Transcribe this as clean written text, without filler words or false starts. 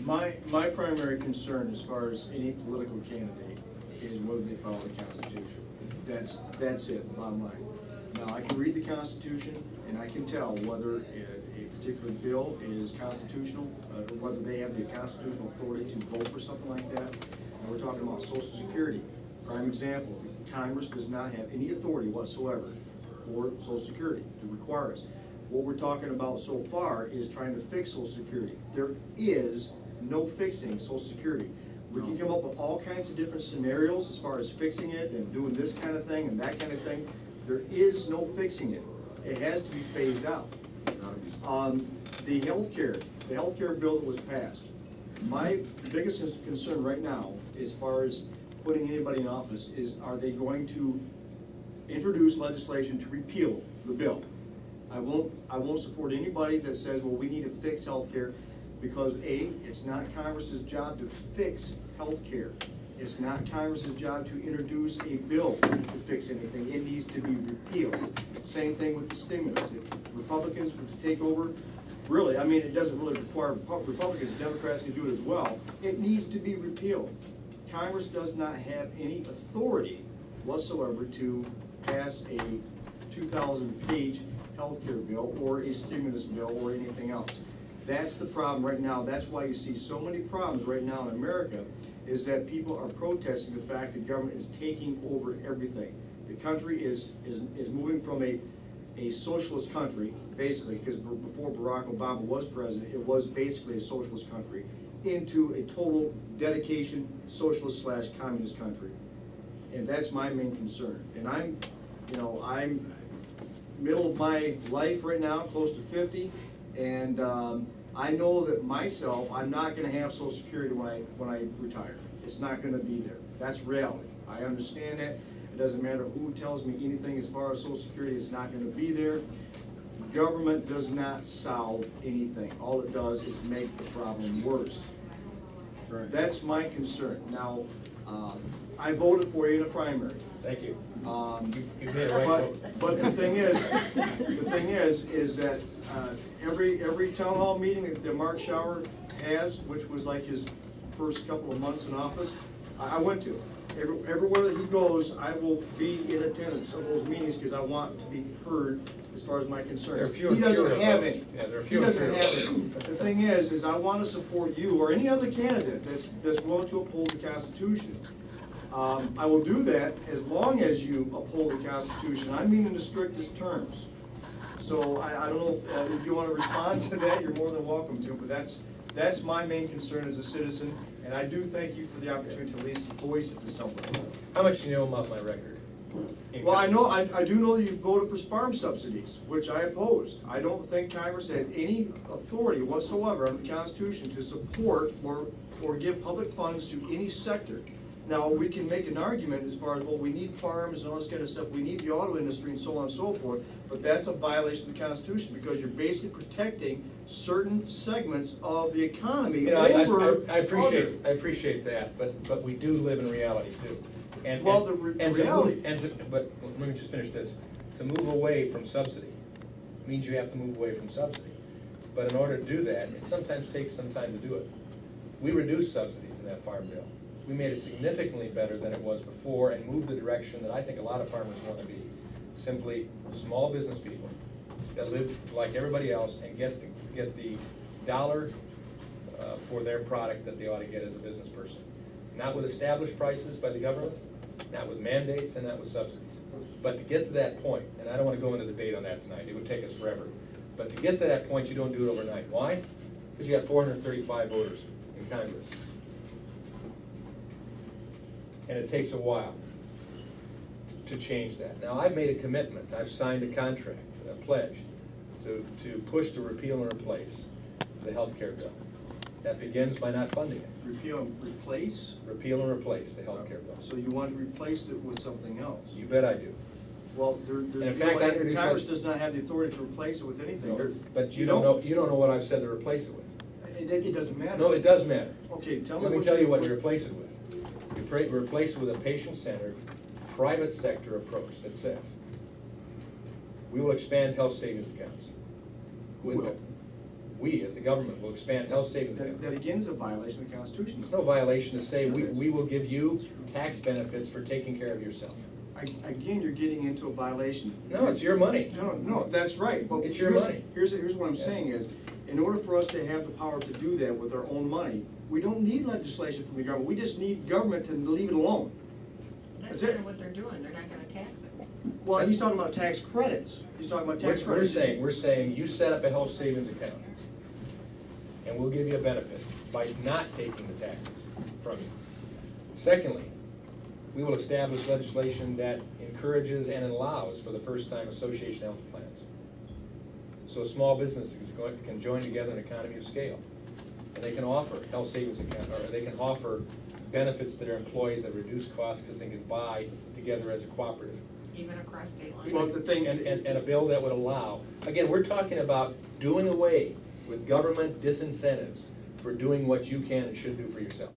My primary concern as far as any political candidate is whether they follow the Constitution. That's it, bottom line. Now, I can read the Constitution and I can tell whether a particular bill is constitutional, or whether they have the constitutional authority to vote for something like that. And we're talking about Social Security. Prime example, Congress does not have any authority whatsoever for Social Security to require us. What we're talking about so far is trying to fix Social Security. There is no fixing Social Security. We can come up with all kinds of different scenarios as far as fixing it and doing this kind of thing and that kind of thing. There is no fixing it. It has to be phased out. The healthcare bill that was passed, my biggest concern right now, as far as putting anybody in office, is are they going to introduce legislation to repeal the bill? I won't support anybody that says, well, we need to fix healthcare, because A, it's not Congress's job to fix healthcare. It's not Congress's job to introduce a bill to fix anything. It needs to be repealed. Same thing with the stimulus. If Republicans were to take over, really, I mean, it doesn't really require Republicans, Democrats can do it as well. It needs to be repealed. Congress does not have any authority whatsoever to pass a 2,000-page healthcare bill or a stimulus bill or anything else. That's the problem right now. That's why you see so many problems right now in America, is that people are protesting the fact that government is taking over everything. The country is moving from a socialist country, basically, because before Barack Obama was president, it was basically a socialist country, into a total dedication socialist/communist country. And that's my main concern. And I'm middle of my life right now, close to 50, and I know that myself, I'm not going to have Social Security when I retire. It's not going to be there. That's reality. I understand that. It doesn't matter who tells me anything as far as Social Security, it's not going to be there. Government does not solve anything. All it does is make the problem worse. Right. That's my concern. Now, I voted for you in a primary. Thank you. You made a right vote. But the thing is that every town hall meeting that Mark Schauer has, which was like his first couple of months in office, I went to. Everywhere that he goes, I will be in attendance of those meetings because I want to be heard as far as my concerns. There are He doesn't fewer have of those. any. Yeah, there are He fewer doesn't of have those. any. But the thing is I want to support you or any other candidate that's willing to uphold the Constitution. I will do that as long as you uphold the Constitution. I mean in the strictest terms. So I don't know if you want to respond to that, you're more than welcome to, but that's my main concern as a citizen, and I do thank you for the opportunity to at least voice it to somebody. How much do you know about my record? Well, I know, I do know that you voted for farm subsidies, which I opposed. I don't think Congress has any authority whatsoever under the Constitution to support or give public funds to any sector. Now, we can make an argument as far as, well, we need farms and all this kind of stuff, we need the auto industry and so on and so forth, but that's a violation of the Constitution because you're basically protecting certain segments of the economy over I appreciate that, but we do live in reality too. And, Well, and reality. But let me just finish this. To move away from subsidy means you have to move away from subsidy. But in order to do that, it sometimes takes some time to do it. We reduced subsidies in that farm bill. We made it significantly better than it was before and moved the direction that I think a lot of farmers want to be. Simply small business people that live like everybody else and get the dollar for their product that they ought to get as a business person. Not with established prices by the government, not with mandates, and not with subsidies. But to get to that point, and I don't want to go into debate on that tonight, it would take us forever. But to get to that point, you don't do it overnight. Why? Because you got 435 voters in Congress. And it takes a while to change that. Now, I've made a commitment. I've signed a contract, a pledge, to push to repeal and replace the health care bill. That begins by not funding it. Repeal and replace? Repeal and replace the health care bill. So you want to replace it with something else? You bet I do. Well, there's Congress does not have the authority to replace it with anything. No, but you don't know what I've said to replace it with. It doesn't matter. No, it does matter. Okay, tell me. Let me tell you what you replace it with. You replace it with a patient-centered, private sector approach that says, we will expand health savings accounts. Who will? we, as the government, will expand health savings That accounts. again is a violation of the Constitution. There's no violation to say, Sure is. we will give you tax benefits for taking care of yourself. Again, you're getting into a violation. No, it's your money. No, that's right, but. It's your here's- money. Here's what I'm Yeah. saying is, in order for us to have the power to do that with our own money, we don't need legislation from the government, we just need government to leave it alone. That's That's it. kind of what they're doing, they're not gonna tax it. Well, he's talking about tax credits, he's talking about tax credits. We're saying you set up a health savings account, and we'll give you a benefit by not taking the taxes from you. Secondly, we will establish legislation that encourages and allows for the first time association health plans. So small businesses can join together in economy of scale, and they can offer health savings account, or they can offer benefits to their employees that reduce costs because they can buy together as a cooperative. Even across state lines. Well, the thing- And a bill that would allow, again, we're talking about doing away with government disincentives for doing what you can and should do for yourself.